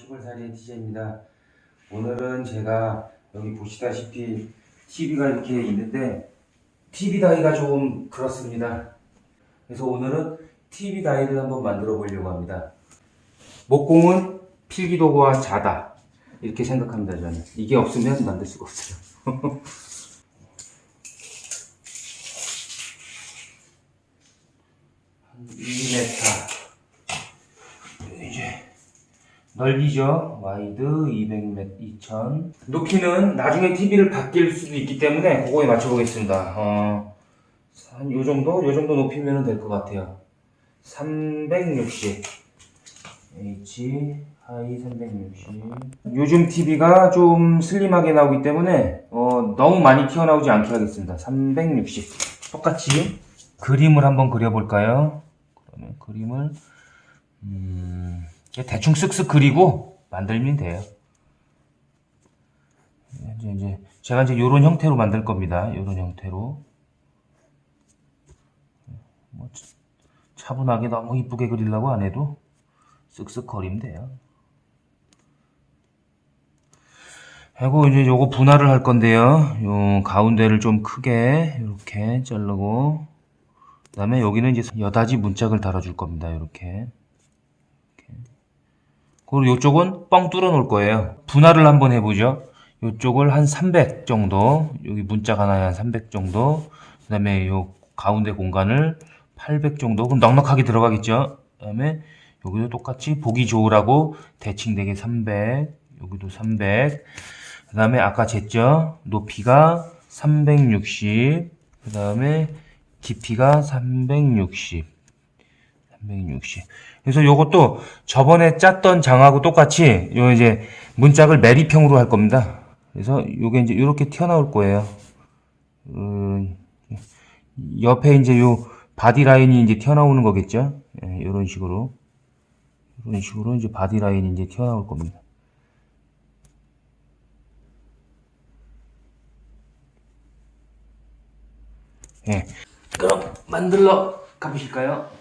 시골살이의 TJ입니다. 오늘은 제가 여기 보시다시피 TV가 이렇게 있는데 TV 다이가 좀 그렇습니다. 그래서 오늘은 TV 다이를 한번 만들어 보려고 합니다. 목공은 필기도구와 자다 이렇게 생각합니다. 저는 이게 없으면 만들 수가 없어요. 2m 이제 넓이죠. 와이드 200m 2000. 높이는 나중에 TV를 바뀔 수도 있기 때문에 그거에 맞춰 보겠습니다. 한 요정도 높이면 될 것 같아요. 360 H 하이 360. 요즘 TV가 좀 슬림하게 나오기 때문에 너무 많이 튀어나오지 않게 하겠습니다. 360. 똑같이 그림을 한번 그려볼까요? 그러면 그림을 대충 쓱쓱 그리고 만들면 돼요. 이제 제가 이제 요런 형태로 만들 겁니다. 요런 형태로. 뭐 차분하게 너무 이쁘게 그리려고 안 해도 쓱쓱 그리면 돼요. 하고 이제 요거 분할을 할 건데요. 요 가운데를 좀 크게 이렇게 자르고, 그 다음에 여기는 이제 여닫이 문짝을 달아줄 겁니다. 이렇게. 그리고 요쪽은 뻥 뚫어 놓을 거예요. 분할을 한번 해보죠. 요쪽을 한 300 정도, 여기 문짝 하나에 한 300 정도, 그 다음에 요 가운데 공간을 800 정도, 그럼 넉넉하게 들어가겠죠. 그 다음에 여기도 똑같이 보기 좋으라고 대칭되게 300, 여기도 300, 그 다음에 아까 쟀죠. 높이가 360, 그 다음에 깊이가 360. 그래서 요것도 저번에 짰던 장하고 똑같이 요 이제 문짝을 매립형으로 할 겁니다. 그래서 요게 이제 이렇게 튀어나올 거예요. 옆에 이제 요 바디 라인이 이제 튀어나오는 거겠죠. 예, 이런 식으로 이제 바디 라인이 이제 튀어나올 겁니다. 예. 그럼 만들러 가보실까요?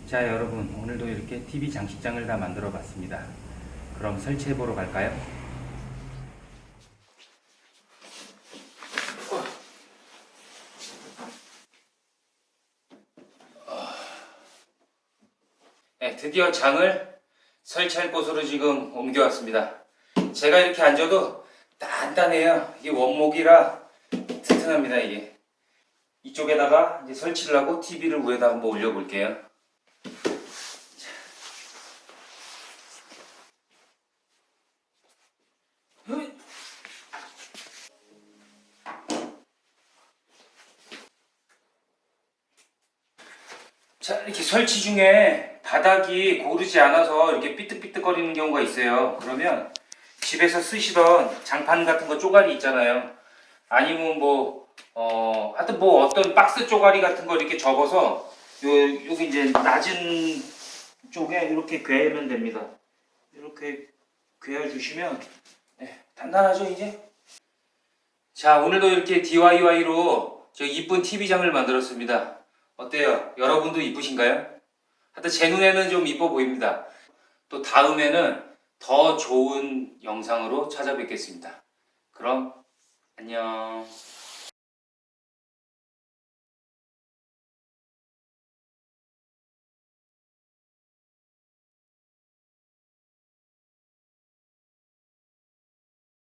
자, 여러분, 오늘도 이렇게 TV 장식장을 다 만들어 봤습니다. 그럼 설치해 보러 갈까요? 네, 드디어 장을 설치할 곳으로 지금 옮겨왔습니다. 제가 이렇게 앉아도 단단해요. 이게 원목이라 튼튼합니다, 이게. 이쪽에다가 이제 설치를 하고 TV를 위에다 한번 올려볼게요. 자, 이렇게 설치 중에 바닥이 고르지 않아서 이렇게 삐뚤삐뚤거리는 경우가 있어요. 그러면 집에서 쓰시던 장판 같은 거 쪼가리 있잖아요. 아니면 하여튼 어떤 박스 쪼가리 같은 거 이렇게 접어서 여기 이제 낮은 쪽에 이렇게 괴면 됩니다. 이렇게 괴어주시면 단단하죠, 이제? 자, 오늘도 이렇게 DIY로 저 이쁜 TV장을 만들었습니다. 어때요? 여러분도 이쁘신가요? 하여튼 제 눈에는 좀 이뻐 보입니다. 또 다음에는 더 좋은 영상으로 찾아뵙겠습니다. 그럼 안녕.